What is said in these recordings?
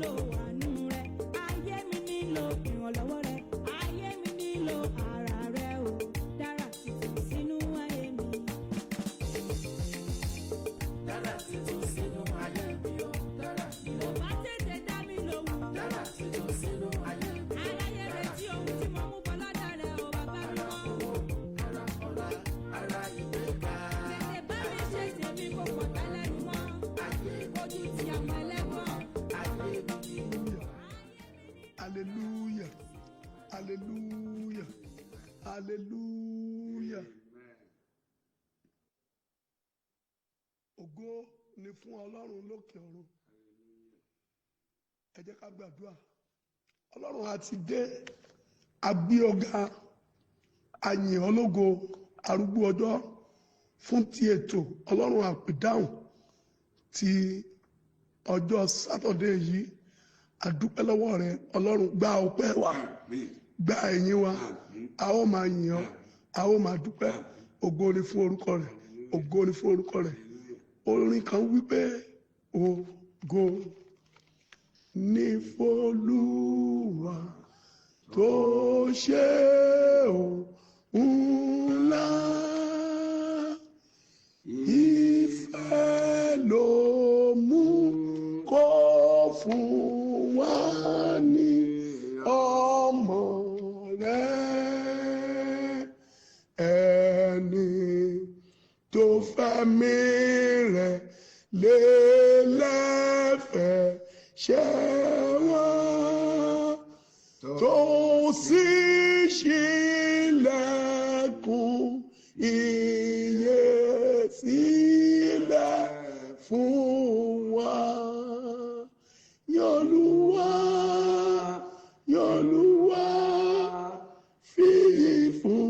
nílò àánú rẹ, ayé mi nílò ìrànlọ́wọ́ rẹ, ayé mi nílò ara rẹ o, dára tuntun sínú ayé mi. Dára tuntun sínú ayé mi o, dára Mo bá tètè dá mi lóhùn. dára tuntun sínú ayé mi o. Aráyé retí ohun tí mo mú bọ́ lọ́dọ̀ rẹ o, bàbá mi mọ́. Ara ọlá, ara ìgbéga. Tètè bá mi ṣe tèmi kò pọ̀ tẹ́lẹ̀ ni wọ́n. Ojú ti àwọn ẹlẹ́gbọ́n. Hallelujah. Hallelujah. Hallelujah. Ògo ni fún Ọlọ́run lókè ọ̀run. Ẹ jẹ́ ká gbàdúrà. Ọlọ́run a ti dé, a gbé ọ̀gá, a yìn ọ́ lógo, arúgbó ọjọ́ fún ti ètò Ọlọ́run Apedahun ti ọjọ́ Sátọ̀dé yìí. A dúpẹ́ lọ́wọ́ rẹ, Ọlọ́run gba ọpẹ́ wa, gba ẹ̀yìn wa, a ó máa yìn ọ́, a ó máa dúpẹ́. Ògo ni fún orúkọ rẹ, ògo ni fún orúkọ rẹ. Orin kan wípé ògo ní f'Olúwa tó ṣe ohun ńlá, ìfẹ́ ló mú kó fún wa ní ọmọ rẹ̀, ẹni tó fẹ́mi rẹ̀ lélẹ́fẹ̀ẹ́ ṣe wọ́n, tó sì ṣílẹ̀kùn ìyè sílẹ̀ fún wa. Yọ̀lúwa, Yọ̀lúwa, fìyìn fún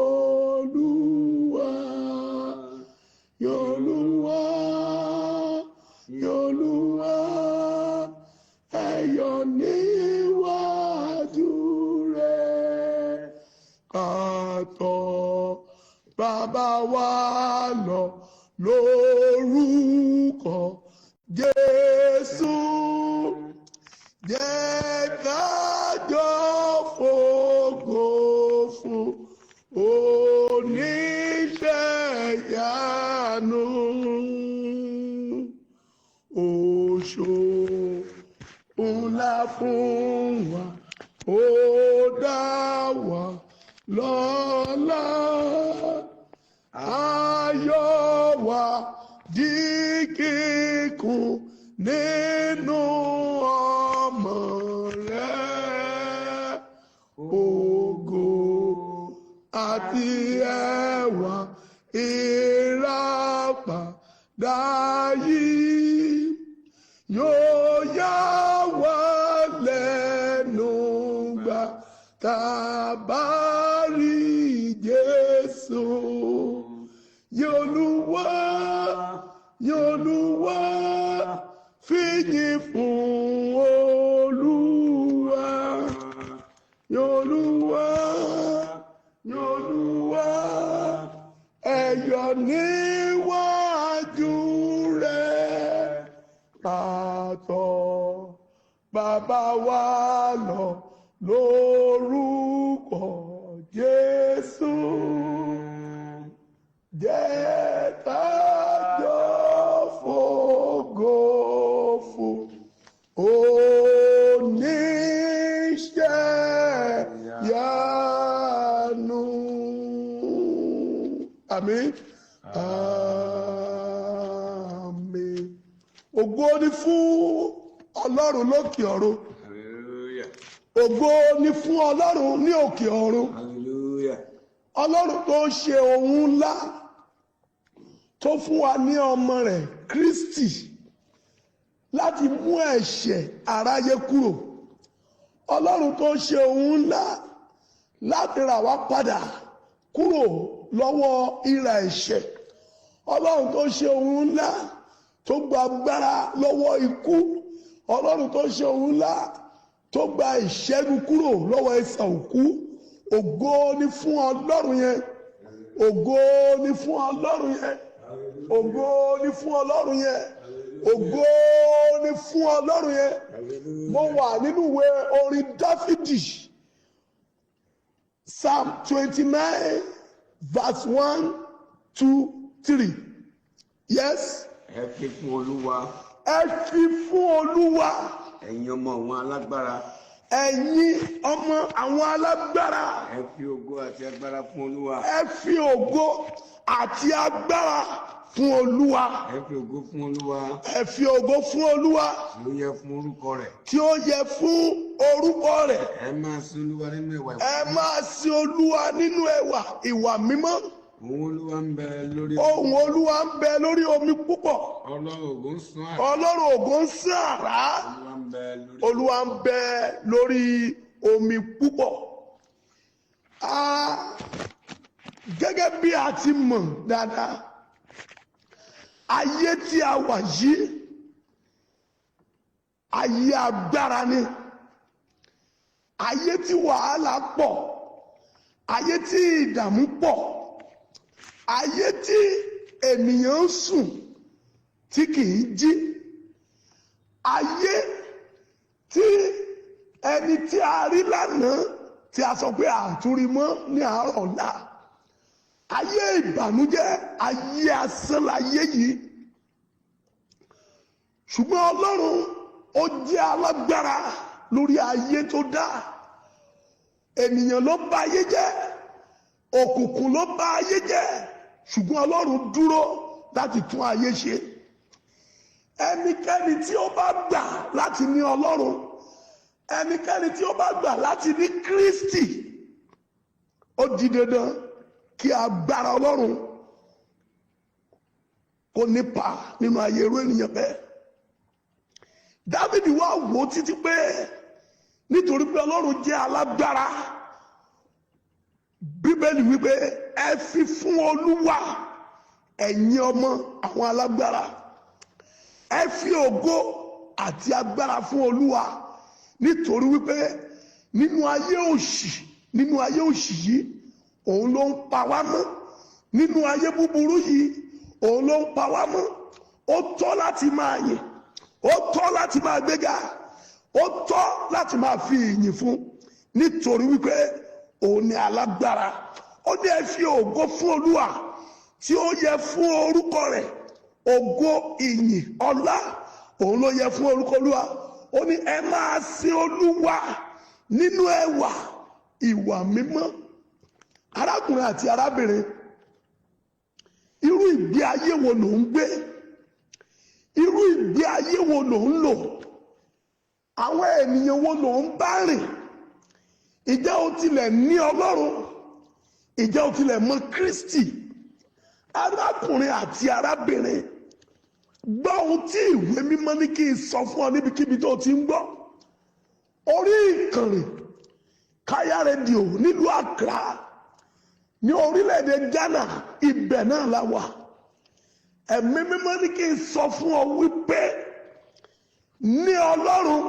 Olúwa. Yọ̀lúwa, Yọ̀lúwa, ẹ yọ̀ níwájú rẹ̀. Ká tọ̀ bàbá wa lọ lórúkọ Jésù. Jẹ́ ká jọ fògo fún oníṣẹ́ ìyanu. Oṣó ńlá fún wa, ó dá wa lọ́lá, ayọ̀ wa di kíkún nínú ọmọ rẹ̀. Ògo àti ẹwà ìràpadà yìí yóò yà wá lẹ́nu gbà tá a bá rí Jésù. Yọ̀lúwa, Yọ̀lúwa, fìyìn fún Olúwa. Yọ̀lúwa, Yọ̀lúwa, ẹ yọ̀ níwájú rẹ̀. Ká tọ̀ bàbá wa lọ lórúkọ Jésù. Jẹ́ ká jọ fògo fún oníṣẹ́ ìyanu. Àmín. Àmín. Ògo ni fún Ọlọ́run lókè ọ̀run. Ògo ni fún Ọlọ́run ní òkè ọ̀run. Ọlọ́run tó ṣe ohun ńlá, tó fún wa ní ọmọ rẹ̀ Kristi láti mú ẹ̀ṣẹ̀ aráyé kúrò. Ọlọ́run tó ṣe ohun ńlá láti rà wá padà kúrò lọ́wọ́ ìrà ẹ̀ṣẹ̀. Ọlọ́run tó ṣe ohun ńlá tó gba agbára lọ́wọ́ ikú. Ọlọ́run tó ṣe ohun ńlá tó gba ìṣẹ́gun kúrò lọ́wọ́ ẹ̀ṣẹ̀ òkú. Ògo ni fún Ọlọ́run yẹn. Ògo ni fún Ọlọ́run yẹn. Ògo ni fún Ọlọ́run yẹn. Ògo ni fún fún Ọlọ́run yẹn. Mo wà nínú ìwé orin Dáfídì Psalm 29 verse 1, 2, 3. Yes. Ẹ fi fún Olúwa. Ẹ fi fún Olúwa. Ẹ̀yin ọmọ àwọn alágbára. Ẹ̀yin ọmọ àwọn alágbára. Ẹ fi ògo àti agbára fún Olúwa. Ẹ fi ògo àti agbára fún Olúwa. Ẹ fi ògo fún Olúwa. Ẹ fi ògo fún Olúwa. Tí ó yẹ fún orúkọ rẹ̀. Tí ó yẹ fún orúkọ rẹ̀. Ẹ máa sin Olúwa nínú ẹwà ìwà. Ẹ máa sin Olúwa nínú ẹwà ìwà mímọ́. Ohùn Olúwa ń bẹ lórí. Ohùn Olúwa ń bẹ lórí omi púpọ̀. Ọlọ́run ògo ń sán àrá. Ọlọ́run ògo ń sán àrá. Olúwa ń bẹ lórí omi púpọ̀. Gẹ́gẹ́ bí a ti mọ̀ dáadáa, ayé tí a wà yìí, ayé agbára ni, ayé tí wàhálà pọ̀, ayé tí ìdààmú pọ̀, ayé tí ènìyàn ń sùn tí kìí jí, ayé tí ẹni tí a rí lánàá tí a sọ pé àtúrí mọ́ ní àárọ̀ ọ̀la, ayé ìbànújẹ́, ayé asán láyé yìí. Ṣùgbọ́n Ọlọ́run ó jẹ́ alágbára lórí ayé tó dá. Ènìyàn ló bà ayé jẹ́, òkùnkùn ló bà ayé jẹ́, ṣùgbọ́n Ọlọ́run dúró láti tún ayé ṣe. Ẹnikẹ́ni tí ó bá gbà láti ní Ọlọ́run, ẹnikẹ́ni tí ó bá gbà láti ní Kristi, ó di dandan kí agbára Ọlọ́run kó nípa nínú ayé irú ènìyàn bẹ́ẹ̀. Dáfídì wá wò títí pé nítorí pé Ọlọ́run jẹ́ alágbára, Bíbélì wípé ẹ fi fún Olúwa ẹ̀yin ọmọ àwọn alágbára. Ẹ fi ògo àti agbára fún Olúwa, nítorí wípé nínú ayé òṣì yìí òun ló ń pa wá mọ́. Nínú ayé búburú yìí òun ló ń pa wá mọ́. Ó tọ́ láti máa yìn, ó tọ́ láti máa gbéga, ó tọ́ láti máa fi ìyìn fún, nítorí wípé òun ni alágbára. Ó ní ẹ fi ògo fún Olúwa tí ó yẹ fún orúkọ rẹ̀. Ògo, ìyìn, ọlá òun ló yẹ fún orúkọ Olúwa. Ó ní ẹ máa sin Olúwa nínú ẹwà ìwà mímọ́. Arákùnrin àti arábìnrin, irú ìgbé ayé wo lò ń gbé? Irú ìgbé ayé wo lò ń lò? Àwọn ènìyàn wo lò ń bá rìn? Ìjẹ́ o tilẹ̀ ní Ọlọ́run? Ìjẹ́ o tilẹ̀ mọ Kristi? Arákùnrin àti arábìnrin, gbọ́ ohun tí ìwé mímọ́ ní kí n sọ fún ọ níbikíbi tó ti ń gbọ́. Orí ìkànnì Káyà rédíò nílùú Accra ní orílẹ̀-èdè Ghana, ibẹ̀ náà la wà. Ẹ̀mí mímọ́ ní kí n sọ fún ọ wípé ní Ọlọ́run,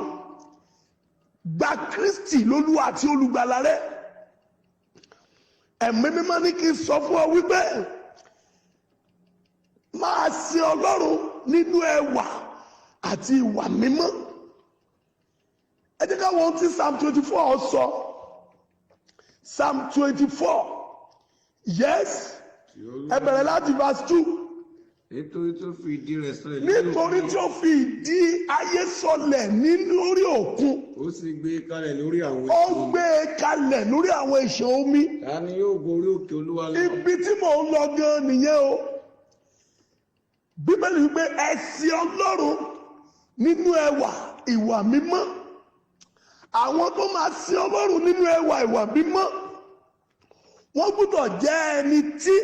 gba Kristi lólúwa àti olùgbàlà rẹ. Ẹ̀mí mímọ́ ní kí n sọ fún ọ wípé máa sin Ọlọ́run nínú ẹwà àti ìwà mímọ́. Ẹ jẹ́ ká wo ohun tí Psalm 24 sọ. Psalm 24. Yes. Ẹ bẹ̀rẹ̀ láti verse 2. Nítorí tó fi ìdí rẹ̀ sọlẹ̀ nítorí tí ó fi ìdí ayé sọlẹ̀ lórí òkun. Ó sì gbé e kalẹ̀ lórí àwọn ìṣàn omi. Ó gbé e kalẹ̀ lórí àwọn ìṣàn omi. Ta ni yóò gorí òkè Olúwa lọ? Ibi tí mò ń lọ gan nìyẹn o. Bíbélì wípé ẹ sin Ọlọ́run nínú ẹwà ìwà mímọ́. Àwọn tó máa sin Ọlọ́run nínú ẹwà ìwà mímọ́, wọ́n gbọ́dọ̀ jẹ́ ẹni tí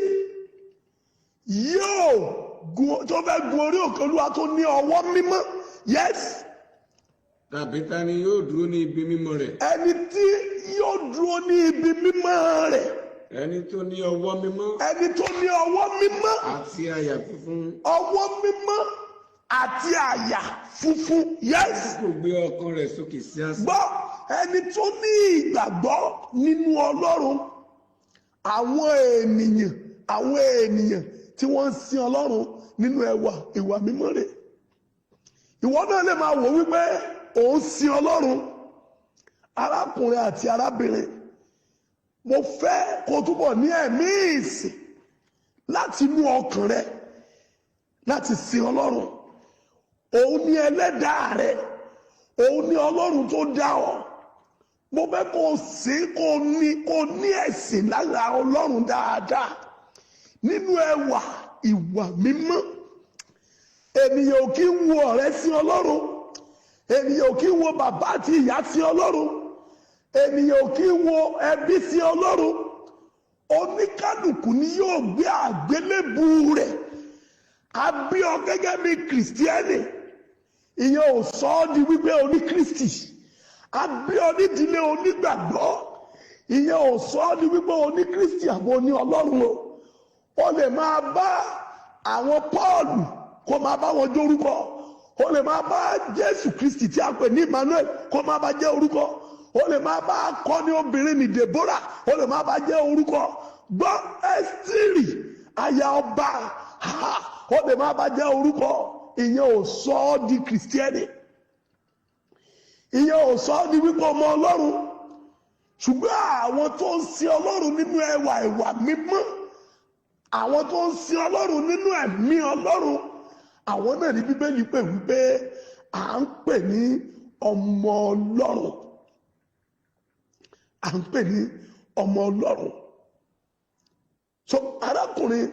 tó fẹ́ gun orí òkè Olúwa tó ní ọwọ́ mímọ́. Yes. Tàbí ta ni yóò dúró ní ibi mímọ́ rẹ̀? Ẹni tí yóò dúró ní ibi mímọ́ rẹ̀. Ẹni tó ní ọwọ́ mímọ́. Ẹni tó ní ọwọ́ mímọ́. Àti àyà funfun. Ọwọ́ mímọ́ àti àyà funfun. Yes. Kò gbé ọkàn rẹ̀ sókè sí asán. Gbọ́, ẹni tó ní ìgbàgbọ́ nínú Ọlọ́run. Àwọn ènìyàn tí wọ́n ń sin Ọlọ́run nínú ẹwà ìwà mímọ́ rẹ̀. ìwọ náà lè máa wò wípé òun sin Ọlọ́run. Arákùnrin àti arábìnrin, mo fẹ́ kó túbọ̀ ní ẹ̀mí ìsìn láti inú ọkàn rẹ láti sin Ọlọ́run. Òun ni ẹlẹ́dàá rẹ, òun ni Ọlọ́run tó dá ọ. Mo fẹ́ kó sìn, kó ní ẹ̀sìn lára Ọlọ́run dáadáa nínú ẹwà ìwà mímọ́. Ènìyàn ò kí ń wo ọ̀rẹ́ sí Ọlọ́run, ènìyàn ò kí ń wo bàbá àti ìyá sí Ọlọ́run, ènìyàn ò kí ń wo ẹbí sí Ọlọ́run. Oníkálùkù ni yóò gbé àgbélébù rẹ̀. A bí ọ gẹ́gẹ́ bí kìrìsìtíẹ́nì, ìyẹn ò sọ ọ́ di wípé oní Kristi. A bí ọ nídìílé onígbàgbọ́, ìyẹn ò sọ ọ́ di wípé oní Kristi àbò oní Ọlọ́run o. O lè máa bá àwọn Pọ́ọ̀lù kó máa bá wọn jórúkọ, o lè máa bá Jésù Kristi tí a pè ní Emmanuel kó máa bá jẹ́ orúkọ, o lè máa bá akọni obìnrin ní Deborah, o lè máa bá jẹ́ orúkọ. Gbọ́ Ẹ́sítérì aya ọba, o lè máa bá jẹ́ orúkọ. Ìyẹn ò sọ ọ́ di kìrìsìtíẹ́nì, ìyẹn ò sọ ọ́ di wípé ọmọ Ọlọ́run. Ṣùgbọ́n àwọn tó ń sin Ọlọ́run nínú ẹwà ìwà mímọ́, àwọn tó ń sin Ọlọ́run nínú ẹ̀mí Ọlọ́run, àwọn náà ní Bíbélì pè wípé à ń pè ní ọmọ Ọlọ́run. À ń pè ní ọmọ Ọlọ́run. So arákùnrin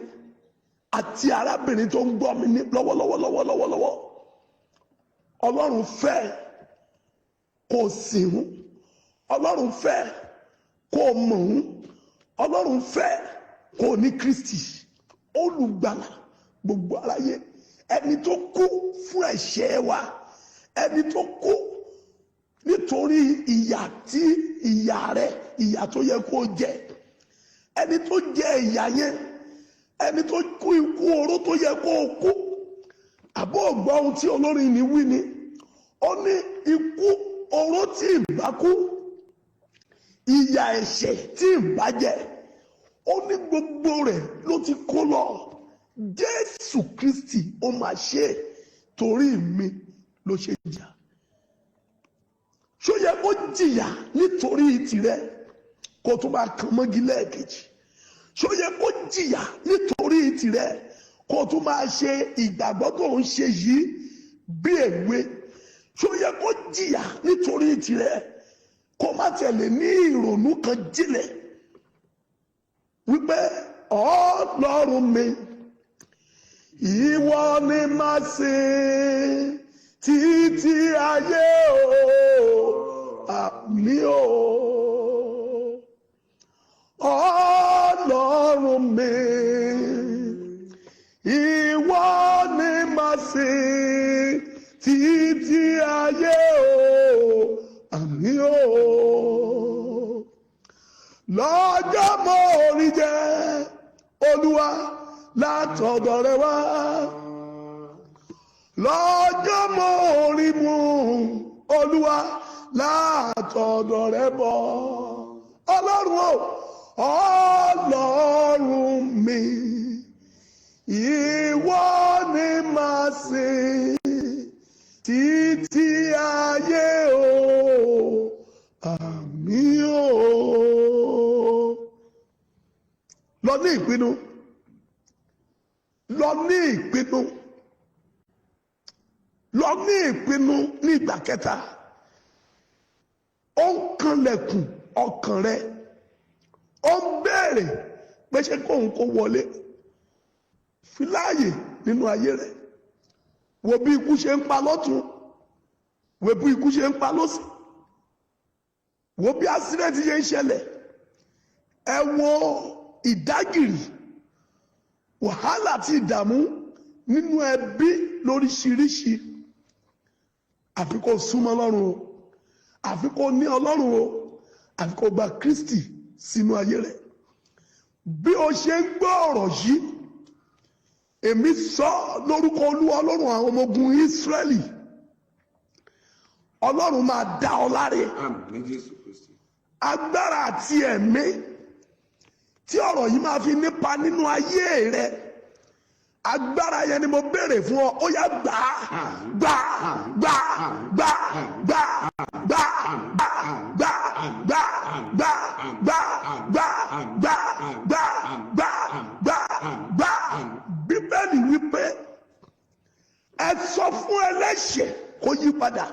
àti arábìnrin tó ń gbọ́ mi ní lọ́wọ́lọ́wọ́, Ọlọ́run fẹ́ kó sìn ún, Ọlọ́run fẹ́ kó mọ̀ ún, Ọlọ́run fẹ́ kó ní Kristi olùgbàlà gbogbo aráyé, ẹni tó kú fún ẹ̀ṣẹ̀ wa, ẹni tó kú nítorí ìyà tí ìyà tó yẹ kó jẹ, ẹni tó jẹ ìyà yẹn, ẹni tó kú ikú oró tó yẹ kó kú. Àbọ̀ ọ̀gbọ́n ohun tí olórin ni wí ni, ó ní ikú oró tí ìbá kú, ìyà ẹ̀ṣẹ̀ tí ìbá jẹ, ó ní gbogbo rẹ̀ ló ti kó lọ. Jésù Kristi ó máa ṣe torí mi ló ṣe jà. Ṣó yẹ kó jìyà nítorí tirẹ̀ kó tó máa kàn mọ́gi lẹ́ẹ̀kejì? Ṣó yẹ kó jìyà nítorí tirẹ̀ kó tó máa ṣe ìgbàgbọ́ tó ń ṣe yìí bí èwe? Ṣó yẹ kó jìyà nítorí tirẹ̀ kó má tẹ̀lé ní ìrònú kan jílẹ̀ wípé Ọlọ́run mi, ìwọ ni màá sìn títí ayé o, àmín o. Ọlọ́run mi, ìwọ ni màá sìn títí ayé o, àmín o. Lọ́jọ́ mo rí jẹ Olúwa látọ̀dọ̀ rẹ wá, lọ́jọ́ mo rí mu Olúwa látọ̀dọ̀ rẹ bọ̀. Ọlọ́run o, Ọlọ́run mi, ìwọ ni màá sìn títí ayé o, àmín o. Lọ ní ìpinnu, lọ ní ìpinnu, lọ ní ìpinnu ní ìgbà kẹta. Ó ń kanlẹ̀kùn ọkàn rẹ, ó ń béèrè pé ṣé kóun kó wọlé. Fi láàyè nínú ayé rẹ. Wo bí ikú ṣe ń pa lọ́tún, wo bí ikú ṣe ń pa lọ́sì, wo bí àsídẹ́ǹtì ṣe ń ṣẹlẹ̀. Ẹ wo ìdágìrì, wàhálà àti ìdààmú nínú ẹbí lóríṣiríṣi. Àfi kó súnmọ́ Ọlọ́run o, àfi kó ní Ọlọ́run o, àfi kó gba Kristi sínú ayé rẹ̀. Bí o ṣe ń gbọ́ ọ̀rọ̀ yìí, èmi sọ lórúkọ Olúwa Ọlọ́run àwọn ọmọ ogun Ísírẹ́lì, Ọlọ́run máa dá ọ láre. Àmín Jésù Kristi. Agbára àti ẹ̀mí tí ọ̀rọ̀ yìí máa fi nípa nínú ayé rẹ, agbára yẹn ni mo béèrè fún ọ ó yá gbà gbà gbà gbà gbà gbà gbà gbà gbà gbà gbà gbà gbà gbà gbà gbà gbà. Bíbélì wípé ẹ sọ fún ẹlẹ́ṣẹ̀ kó yí padà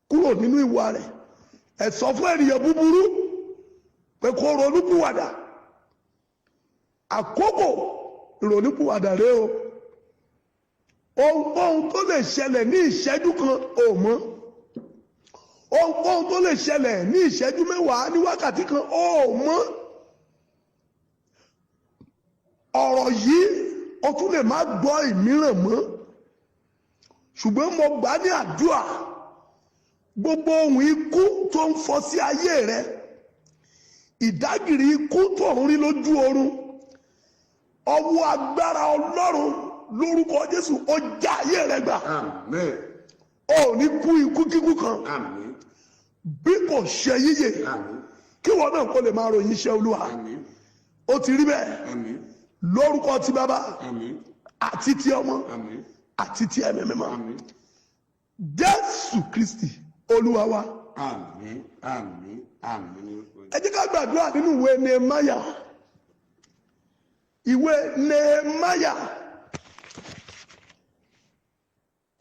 kúrò nínú ìwà rẹ̀, ẹ sọ fún ènìyàn búburú pé kó ronúpìwàdà. Àkókò ìrònúpìwàdà rẹ o. Ohunkóhun tó lè ṣẹlẹ̀ ní ìṣẹ́jú kan ò mọ̀. Ohunkóhun tó lè ṣẹlẹ̀ ní ìṣẹ́jú mẹ́wàá ní wákàtí kan ò mọ̀. Ọ̀rọ̀ yìí o tún lè má gbọ́ ìmíràn mọ́. Ṣùgbọ́n mo gbà ní àdúrà gbogbo ohun ikú tó ń fọ́ sí ayé rẹ, ìdágìrì ikú tó ń rí lójú oorun, ọwọ́ agbára Ọlọ́run lórúkọ Jésù ó já ayé rẹ gbà. Àmín. Ó ní kú ikú kíkú kan. Àmín. Bí kò ṣe yíyè. Àmín. Kí wọn náà kó lè máa ròyìn iṣẹ́ Olúwa. Àmín. Ó ti rí bẹ́ẹ̀. Àmín. Lórúkọ ti Bàbá. Àmín. Àti ti Ọmọ. Àmín. Àti ti Ẹ̀mí Mímọ́. Àmín. Jésù Kristi Olúwa wa. Àmín. Àmín. Àmín. Ẹ jẹ́ ká gbàdúrà nínú ìwé Nehemiah. Ìwé Nehemiah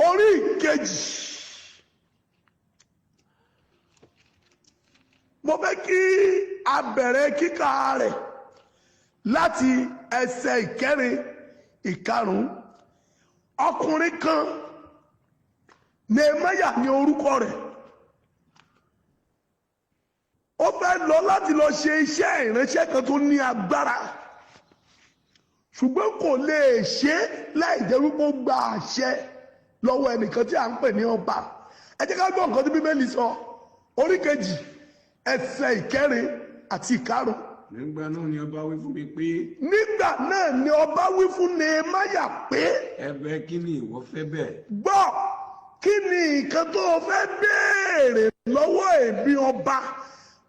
orí ìkejì. Mo fẹ́ kí a bẹ̀rẹ̀ kíkà rẹ̀ láti ẹsẹ̀ ìkẹrin ìkarùn-ún. Ọkùnrin kan, Nehemiah ní orúkọ rẹ̀, ó fẹ́ lọ láti lọ ṣe iṣẹ́ ìránṣẹ́ kan tó ní agbára, ṣùgbọ́n kò lè ṣe láì jẹ́ wípé ó gba àṣẹ lọ́wọ́ ẹnìkan tí a ń pè ní ọba. Ẹ jẹ́ ká gbọ́ nǹkan tí Bíbélì sọ, orí kejì ẹsẹ̀ ìkẹrin àti ìkarùn. Nígbà náà ni ọba wí fún mi pé. Nígbà náà ni ọba wí fún Nehemiah pé. Ẹ̀bẹ̀ kí ni ìwọ fẹ́ bẹ̀? Gbọ́, kí ni nǹkan tó o fẹ́ béèrè lọ́wọ́ èmi ọba?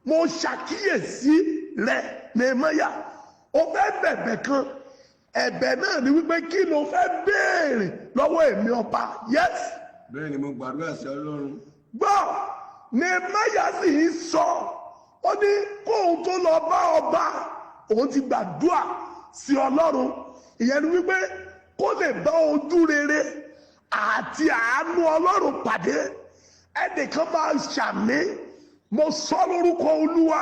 Mo ṣàkíyèsí rẹ̀ Nehemiah, o fẹ́ bẹ̀bẹ̀ kan, ẹ̀bẹ̀ náà ni wípé kí ló fẹ́ béèrè lọ́wọ́ èmi ọba? Yes. Bẹ́ẹ̀ ni mo gbàdúrà sí Ọlọ́run. Gbọ́, Nehemiah sì ń sọ, ó ní kóun tó lọ bá ọba òun ti gbàdúrà sí Ọlọ́run. Ìyẹn ni wípé kó lè bá ojú rere àti àánú Ọlọ́run pàdé. Ẹnìkan máa ṣàmì, mo sọ lórúkọ Olúwa,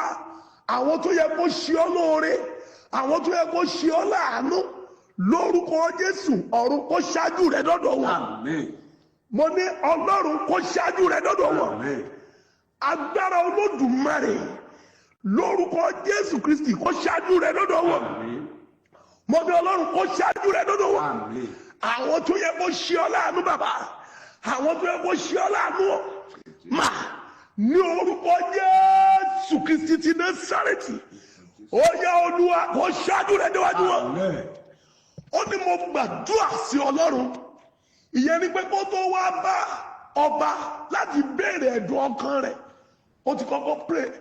àwọn tó yẹ kó ṣe ọ́ lóore, àwọn tó yẹ kó ṣe ọ́ láàánú, lórúkọ Jésù ọ̀run kó ṣáájú rẹ dọ́dọ̀ wọn. Àmín. Mo ní Ọlọ́run kó ṣáájú rẹ dọ́dọ̀ wọn. Àmín. Agbára Olódùmarè lórúkọ Jésù Kristi kó ṣáájú rẹ dọ́dọ̀ wọn. Àmín. Mo ní Ọlọ́run kó ṣáájú rẹ dọ́dọ̀ wọn. Àmín. Àwọn tó yẹ kó ṣe ọ́ láàánú bàbá, àwọn tó yẹ kó ṣe ọ́ láàánú mà, ní orúkọ Jésù Kristi ti Násárẹ́tì, ó yá Olúwa kó ṣáájú rẹ déwájú wọn. Àmín. Ó ní mo gbàdúrà sí Ọlọ́run, ìyẹn ni pé kó tó wá bá ọba láti béèrè ẹ̀dùn ọkàn rẹ̀, ó ti kọ́kọ́ pray,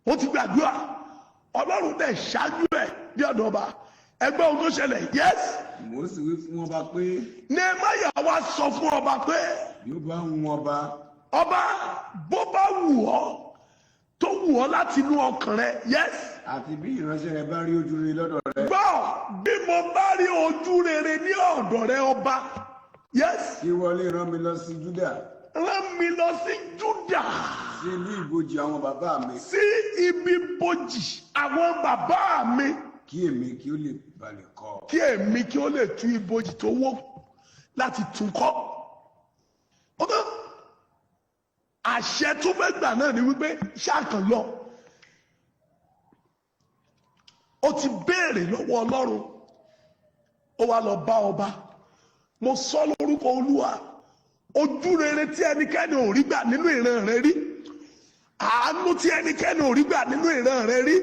ó ti gbàdúrà, Ọlọ́run dẹ̀ ṣáájú ẹ̀ bí ọ̀dọ̀ ọba. Ẹgbẹ́ ohun tó ṣẹlẹ̀, yes. Mo sì wí fún ọba pé. Nehemiah wá sọ fún ọba pé. Yóò bá wù ọba. Ọba, bó bá wù ọ́, tó wù ọ́ láti inú ọkàn rẹ, yes. Àti bí ìránṣẹ́ rẹ bá rí ojú rere lọ́dọ̀ rẹ. Gbọ́, bí mo bá rí ojú rere ní ọ̀dọ̀ rẹ ọba, yes. Kí wọlé rán mi lọ sí Júdà. Rán mi lọ sí Júdà. Sí ìlú ìbòjì àwọn bàbá mi. Sí ibi ìbòjì àwọn bàbá mi. Kí èmi kí ó lè balẹ̀ kọ́. Kí èmi kí ó lè tú ìbòjì tó wó láti tún kọ́. Ọ̀gá, àṣẹ tó fẹ́ gbà náà ni wípé ṣáàkàn lọ. Ó ti béèrè lọ́wọ́ Ọlọ́run, ó wá lọ bá ọba. Mo sọ lórúkọ Olúwa, ojú rere tí ẹnikẹ́ni ò rí gbà nínú ìran rẹ rí, àánú tí ẹnikẹ́ni ò rí gbà nínú ìran rẹ rí,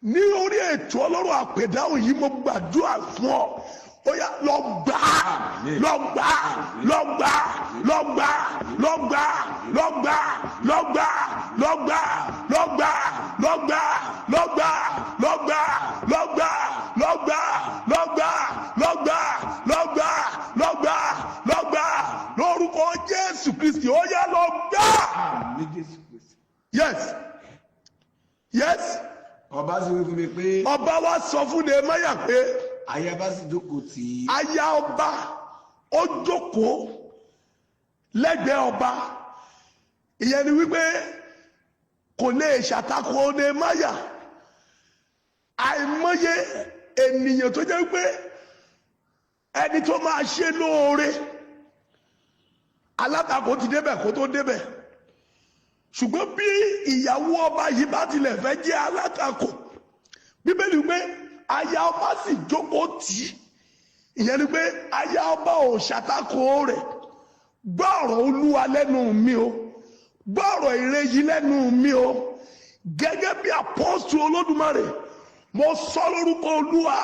ní orí ètò Ọlọ́run Apedahun yìí mo gbàdúrà fún ọ, ó yá lọ gbà á, lọ gbà á, lọ gbà á, lọ gbà á, lọ gbà á, lọ gbà á, lọ gbà á, lọ gbà á, lọ gbà á, lọ gbà á, lọ gbà á, lọ gbà á, lọ gbà á, lọ gbà á, lọ gbà á, lọ gbà á, Kristi ó yá lọ gbà. Àmín Jésù Kristi. Yes. Ọba sì wí fún mi pé. Ọba wa sọ fún Nehemiah pé. Aya bá sì jókòó tì í. Aya ọba ó jókòó lẹ́gbẹ̀ẹ́ ọba. Ìyẹn ni wípé kò lè ṣàtakò Nehemiah. Àìmọye ènìyàn tó jẹ́ wípé ẹni tó máa ṣe lóore alátakò ti débẹ̀ kó tó débẹ̀. Ṣùgbọ́n bí ìyàwó ọba yìí bá tilẹ̀ fẹ́ jẹ́ alátakò, Bíbélì pé aya ọba sì jókòó tì í. Ìyẹn ni pé aya ọba ò ṣàtakò rẹ̀. Gbọ́ ọ̀rọ̀ Olúwa lẹ́nu mi o, gbọ́ ọ̀rọ̀ ire yìí lẹ́nu mi o. Gẹ́gẹ́ bí apọ́stù Olódùmarè, mo sọ lórúkọ Olúwa,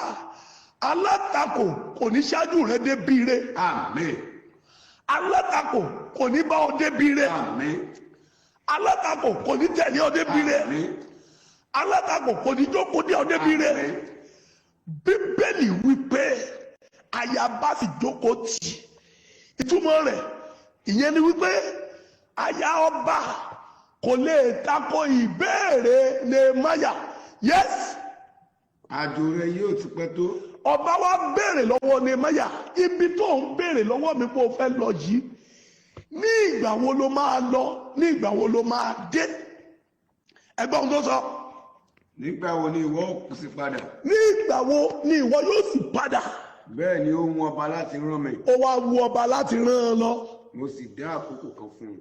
alátakò kò ní ṣáájú rẹ débi ire. Àmín. Alátakò kò ní bá ọ débi ire. Àmín. Alátakò kò ní tẹ̀lé ọ débi ire. Àmín. Alátakò kò ní jókòó dé ọ débi ire. Àmín. Bíbélì wípé ayaba sì jókòó tì í. Ìtumọ̀ rẹ̀ ìyẹn ni wípé aya ọba kò lè tako ìbéèrè Nehemiah. Yes. Àjò rẹ yóò ti pẹ́ tó. Ọba wa béèrè lọ́wọ́ Nehemiah, ibi tó ń béèrè lọ́wọ́ mi pé o fẹ́ lọ yìí, ní ìgbà wo ló máa lọ, ní ìgbà wo ló máa dé? Ẹgbẹ́ ohun tó sọ. Nígbà wo ni ìwọ ó sì padà? Ní ìgbà wo ni ìwọ yóò sì padà? Bẹ́ẹ̀ ni ó wù ọba láti rán mi. Ó wá wu ọba láti rán an lọ. Mo sì dá àkókò kan fún un.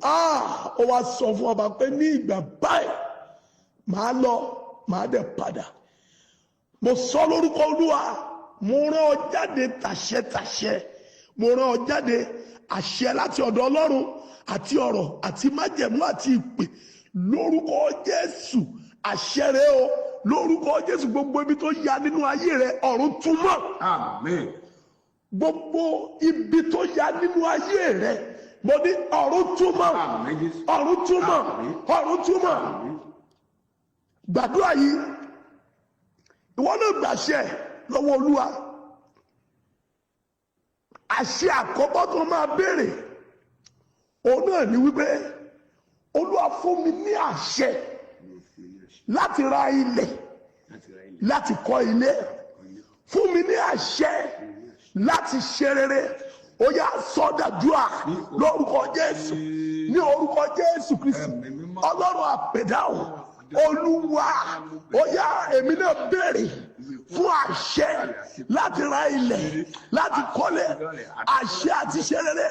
Ó wá sọ fún ọba pé ní ìgbà báyìí màá lọ, màá dẹ̀ padà. Mo sọ lórúkọ Olúwa, mo rán ọ jáde tàṣẹtàṣẹ, mo rán ọ jáde àṣẹ láti ọ̀dọ̀ Ọlọ́run àti ọ̀rọ̀ àti májẹ̀mú àti ìpè lórúkọ Jésù. Àṣẹ rẹ o, lórúkọ Jésù, gbogbo ibi tó ya nínú ayé rẹ ọ̀run túmọ̀. Àmín. Gbogbo ibi tó ya nínú ayé rẹ mo ní ọ̀run túmọ̀. Àmín Jésù. Ọ̀run túmọ̀. Ọ̀run túmọ̀. Gbàdúrà yìí ìwọ náà gbàṣẹ lọ́wọ́ Olúwa. Àṣẹ àkọ́kọ́ tó máa béèrè òun náà ni wípé Olúwa fún mi ní àṣẹ láti ra ilẹ̀, láti kọ́ ilé. Fún mi ní àṣẹ láti ṣe rere. Ó yá sọ́dàdúà lórúkọ Jésù, ní orúkọ Jésù Kristi, Ọlọ́run Apedahun, Olúwa, ó yá èmi náà béèrè fún àṣẹ láti ra ilẹ̀, láti kọ́lé, àṣẹ àti ṣe rere.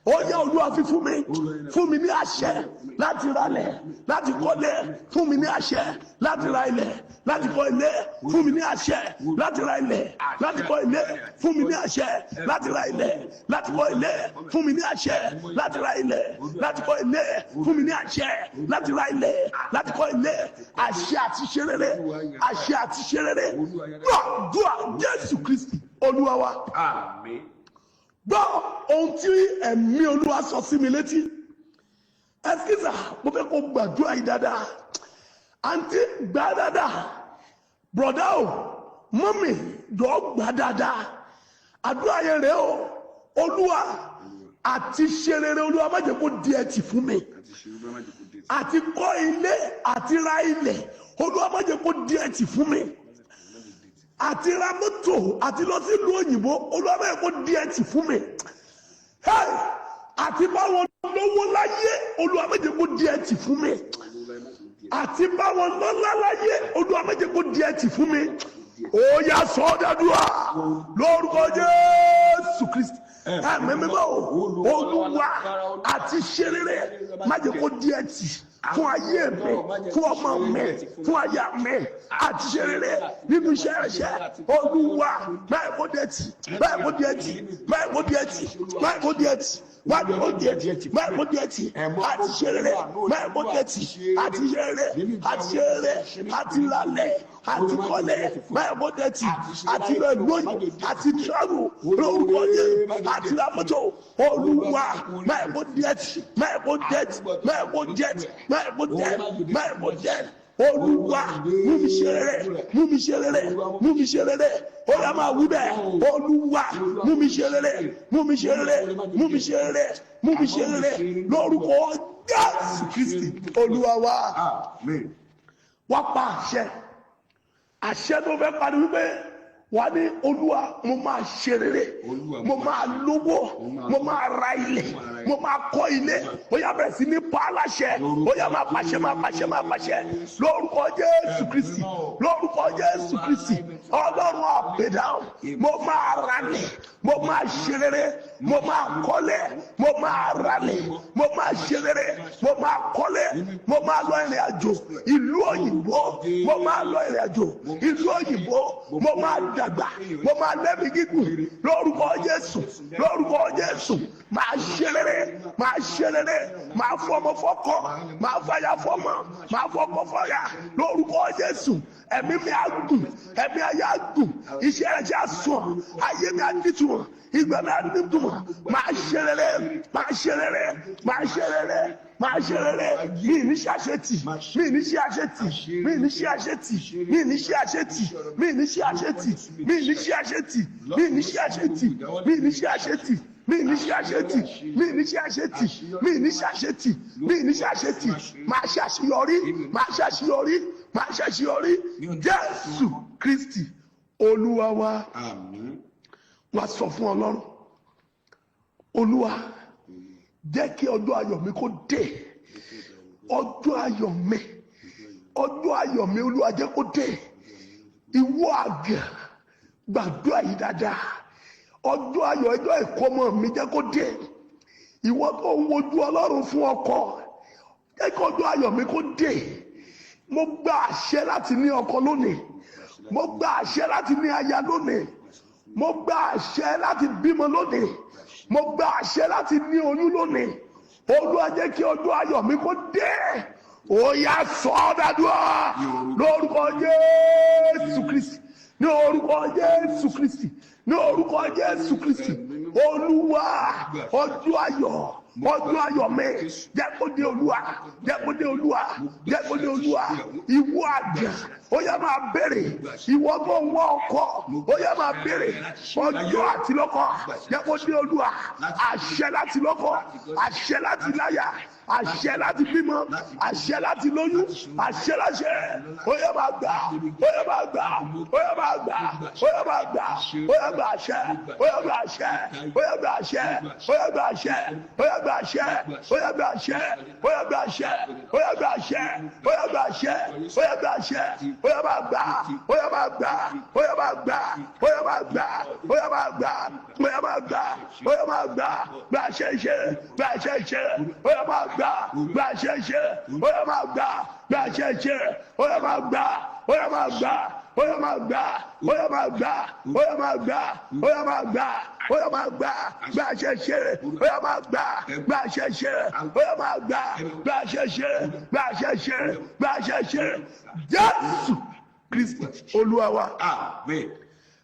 Ó yá Olúwa fún mi ní àṣẹ láti ra ilẹ̀, láti kọ́lé. Fún mi ní àṣẹ láti ra ilẹ̀, láti kọ́ ilé. Fún mi ní àṣẹ láti ra ilẹ̀, láti kọ́ ilé. Fún mi ní àṣẹ láti ra ilẹ̀, láti kọ́ ilé. Fún mi ní àṣẹ láti ra ilẹ̀, láti kọ́ ilé. Fún mi ní àṣẹ láti ra ilẹ̀, láti kọ́ ilé. Àṣẹ àti ṣe rere, àṣẹ àti ṣe rere. Gbọ́ Jésù Kristi Olúwa wa. Àmín. Gbọ́ ohun tí ẹ̀mí Olúwa sọ sí mi létí. Ẹ̀sìkìsà mo fẹ́ kó gbàdúrà yìí dáadáa. Àǹtí gbà dáadáa. Bùrọ̀dá o, mọ́mì jọ gbà dáadáa. Àdúrà yẹn rèé o. Olúwa àti ṣe rere, Olúwa má jẹ́ kó di ẹtì fún mi. Àti kọ́ ilé àti ra ilẹ̀, Olúwa má jẹ́ kó di ẹtì fún mi. Àti ra mọ́tò àti lọ sí ìlú òyìnbó, Olúwa má jẹ́ kó di ẹtì fún mi. Àti báwọn lówó láyé, Olúwa má jẹ́ kó di ẹtì fún mi. Àti báwọn lọ́lá láyé, Olúwa má jẹ́ kó di ẹtì fún mi. Ó yá sọ́dọ̀dúà lórúkọ Jésù Kristi. Mímọ́ Olúwa àti ṣe rere má jẹ́ kó di ẹtì fún ayé mi, fún ọmọ mi, fún aya mi. Àti ṣe rere nínú iṣẹ́ ẹ̀ṣẹ̀, Olúwa má jẹ́ kó di ẹtì, má jẹ́ kó di ẹtì, má jẹ́ kó di ẹtì, má jẹ́ kó di ẹtì. Àti ṣe rere, àti ṣe rere, àti lálẹ́, àti kọ́lẹ̀, àti rẹ̀ lóyìn, àti travel, lórúkọ yẹn, àti lámọ́tò. Olúwa máa kó dẹ́tì, máa kó dẹ́tì, máa kó dẹ́tì, máa kó dẹ́tì, máa kó dẹ́tì. Olúwa mú mi ṣe rere, mú mi ṣe rere, mú mi ṣe rere. Ó yá máa wí bẹ́ẹ̀. Olúwa mú mi ṣe rere, mú mi ṣe rere, mú mi ṣe rere, mú mi ṣe rere. Lórúkọ Jésù Kristi Olúwa wa. Wá pa àṣẹ. Àṣẹ tó fẹ́ parí wípé wà ní Olúwa mo máa ṣe rere, mo máa lówó, mo máa ra ilẹ̀, mo máa kọ́ ilé. Ó yá bẹ̀rẹ̀ sí ní pa aláṣẹ. Ó yá máa pàṣẹ, máa pàṣẹ, máa pàṣẹ. Lórúkọ Jésù Kristi, lórúkọ Jésù Kristi, Ọlọ́run Apedahun, mo máa ralẹ̀, mo máa ṣe rere, mo máa kọ́lé, mo máa ralẹ̀, mo máa ṣe rere, mo máa kọ́lé, mo máa lọ ìrìn àjò ìlú òyìnbó, mo máa lọ ìrìn àjò ìlú òyìnbó, mo máa dàgbà, mo máa lẹ́bi gígùn lórúkọ Jésù, lórúkọ Jésù. Máa ṣe rere, máa ṣe rere, máa fọmọ fọ́kọ, máa fàyà fọ́mọ, máa fọ́kọ fọ́yà lórúkọ Jésù. Ẹ̀mí mi á gùn, ẹ̀mí ayé á gùn, iṣẹ́ rẹ̀ ṣe á sùn, ayé mi á nítumọ̀, ìgbà mi á nítumọ̀. Máa ṣe rere, máa ṣe rere, máa ṣe rere, máa ṣe rere. Mi ní ṣe àṣetì, mi ní ṣe àṣetì, mi ní ṣe àṣetì, mi ní ṣe àṣetì, mi ní ṣe àṣetì, mi ní ṣe àṣetì, mi ní ṣe àṣetì, mi ní ṣe àṣetì. Mi ní ṣe àṣetì, mi ní ṣe àṣetì, mi ní ṣe àṣetì, mi ní ṣe àṣetì. Máa ṣe àṣeyọrí, máa ṣe àṣeyọrí, máa ṣe àṣeyọrí. Jésù Kristi Olúwa wa. Wá sọ fún Ọlọ́run, Olúwa jẹ́ kí ọjọ́ ayọ̀ mi kó dé. Ọjọ́ ayọ̀ mi, ọjọ́ ayọ̀ mi Olúwa jẹ́ kó dé. Ìwọ àgbà gbàdúrà yìí dáadáa. Ọjọ́ ayọ̀, ọjọ́ ìkómọ mi jẹ́ kó dé. Ìwọ tó ń wojú Ọlọ́run fún ọkọ, jẹ́ kí ọjọ́ ayọ̀ mi kó dé. Mo gba àṣẹ láti ní ọkọ lónìí, mo gba àṣẹ láti ní aya lónìí, mo gba àṣẹ láti bímọ lónìí, mo gba àṣẹ láti ní oyún lónìí. Olúwa jẹ́ kí ọjọ́ ayọ̀ mi kó dé. Ó yá sọ ọ́ dàdúrà lórúkọ Jésù Kristi, ní orúkọ Jésù Kristi, ní orúkọ Jésù Kristi. Olúwa ọjọ́ ayọ̀, ọjọ́ ayọ̀ mi jẹ́ kó dé Olúwa, jẹ́ kó dé Olúwa, jẹ́ kó dé Olúwa. Ìwọ àgbà ó yá máa béèrè, ìwọ tó ń wá ọkọ ó yá máa béèrè ọjọ́ àti lọ́kọ jẹ́ kó dé Olúwa. Àṣẹ láti lọ́kọ, àṣẹ láti láyà, àṣẹ láti bímọ, àṣẹ láti lóyún, àṣẹ láṣẹ ó yá máa gbà, ó yá máa gbà, ó yá máa gbà, ó yá máa gbà, ó yá gbà àṣẹ, ó yá gbà àṣẹ, ó yá gbà àṣẹ, ó yá gbà àṣẹ, ó yá gbà àṣẹ, ó yá gbà àṣẹ, ó yá gbà àṣẹ, ó yá gbà àṣẹ, ó yá gbà àṣẹ, ó yá gbà àṣẹ, ó yá máa gbà, ó yá máa gbà, ó yá máa gbà, ó yá máa gbà, ó yá máa gbà, ó yá máa gbà, ó yá máa gbà, gbà àṣẹ ìṣe, gbà àṣẹ ìṣe, ó yá máa gbà, gbà àṣẹ ìṣe, ó yá máa gbà, gbà àṣẹ ìṣe, ó yá máa gbà, ó yá máa gbà, ó yá máa gbà, ó yá máa gbà, ó yá máa gbà, ó yá máa gbà, ó yá máa gbà, gbà àṣẹ ìṣe, ó yá máa gbà, gbà àṣẹ ìṣe, ó yá máa gbà, gbà àṣẹ ìṣe, gbà àṣẹ ìṣe, gbà àṣẹ ìṣe. Jésù Kristi Olúwa wa. Àmín.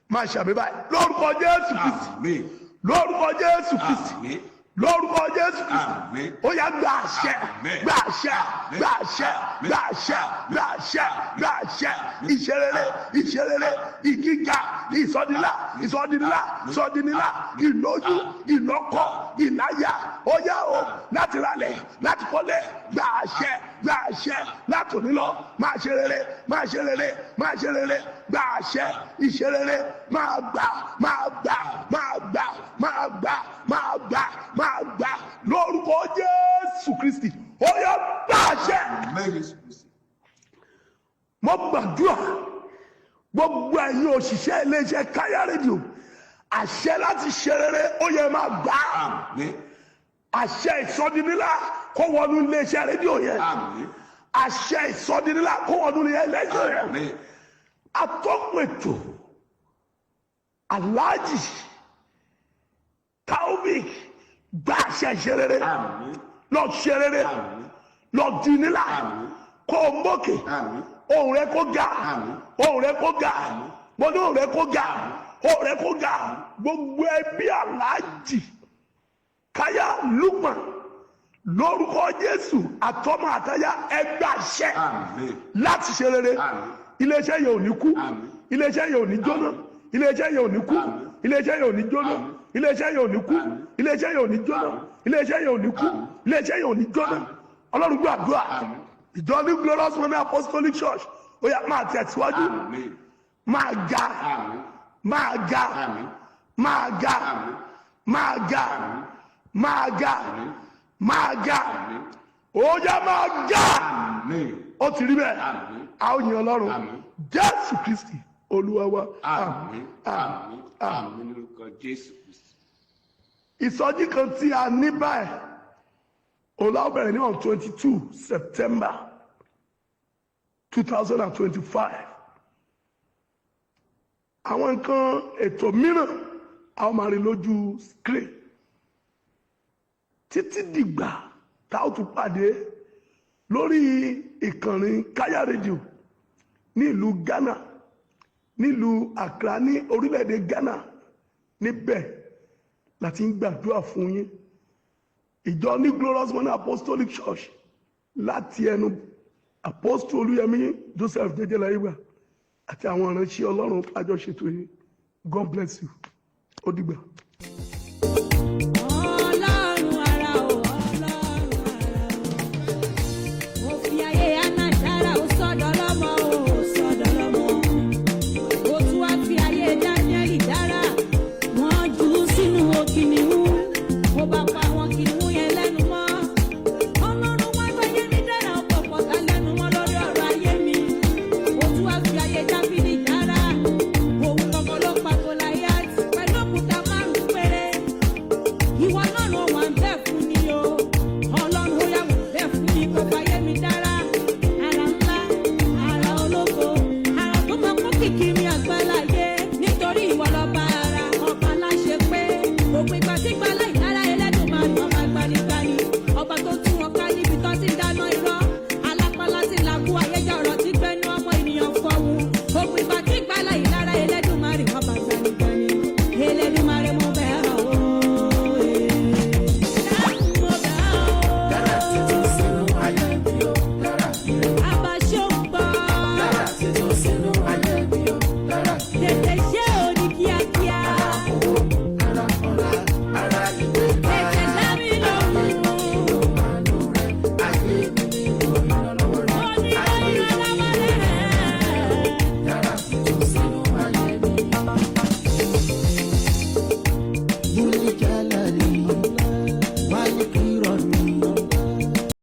Máa ṣàmì báyìí lórúkọ Jésù Kristi, Àmín. lórúkọ Jésù Kristi, Àmín. lórúkọ Jésù Kristi. Àmín. Ó yá gba àṣẹ, Àmín. gba àṣẹ, gba àṣẹ, gba àṣẹ, gba àṣẹ, gba àṣẹ. Ìṣerere, ìṣerere, ìgíga, ìsọdínlá, ìsọdínlá, ìsọdínlá, ìlójú, ìlọ́kọ, ìláyà. Ó yá o láti ralẹ̀, láti kọ́lé, gba àṣẹ, gba àṣẹ, láti òní lọ. Máa ṣe rere, máa ṣe rere, máa ṣe rere, gba àṣẹ, ìṣerere, máa gbà, máa gbà, máa gbà, máa gbà, máa gbà, máa gbà lórúkọ Jésù Kristi. Ó yá gba àṣẹ. Mo gbàdúrà gbogbo ẹ̀yin òṣìṣẹ́ iléeṣẹ́ Káyà rédíò, àṣẹ láti ṣe rere ó yẹ máa gbà. Àmín. Àṣẹ ìsọdínlá kó wọnú iléeṣẹ́ rédíò yẹn. Àmín. Àṣẹ ìsọdínlá kó wọnú iléeṣẹ́ yẹn. Àmín. Atọ́kùn ètò Alhaji Taofik gba àṣẹ ṣe rere, Àmín. lọ ṣe rere, Àmín. lọ di nílà, Àmín. kó o mókè, Àmín. ohùn rẹ kó ga, Àmín. ohùn rẹ kó ga, mo ní ohùn rẹ kó ga, ohùn rẹ kó ga. Gbogbo ẹbí Alhaji Káyà Lukman lórúkọ Jésù àtọmọ àtaya ẹ gba àṣẹ láti ṣe rere. Iléeṣẹ́ yẹn ò ní kú, iléeṣẹ́ yẹn ò ní jóná, iléeṣẹ́ yẹn ò ní kú, iléeṣẹ́ yẹn ò ní jóná, iléeṣẹ́ yẹn ò ní kú, iléeṣẹ́ yẹn ò ní jóná, iléeṣẹ́ yẹn ò ní kú, iléeṣẹ́ yẹn ò ní jóná. Ọlọ́run gbàdúrà ìjọ ní Glorious Women Apostolic Church ó yá máa tẹ̀síwájú, máa ga, máa ga, máa ga, máa ga, máa ga, máa ga, ó yá máa ga. Ó ti rí bẹ́ẹ̀, a ó yin Ọlọ́run Jésù Kristi Olúwa wa. Àmín, àmín, àmín lórúkọ Jésù Kristi. Ìsọjí kan tí a ní báyìí ọ̀la ó bẹ̀rẹ̀ ní on 22 September 2025. Àwọn nǹkan ètò mìíràn a ó máa rí lójú screen títí dìgbà tá ó tún pàdé lórí ìkànnì Káyà rédíò ní ìlú Ghana, nílùú Accra ní orílẹ̀-èdè Ghana. Níbẹ̀ láti ń gbàdúrà fún yín. Ìjọ ní Glorious Women Apostolic Church láti ẹnu Apostle Olúyẹmí Joseph Jejelayegba àti àwọn ìránṣẹ́ Ọlọ́run àjọṣètò yìí. God bless you. Ó dìgbà.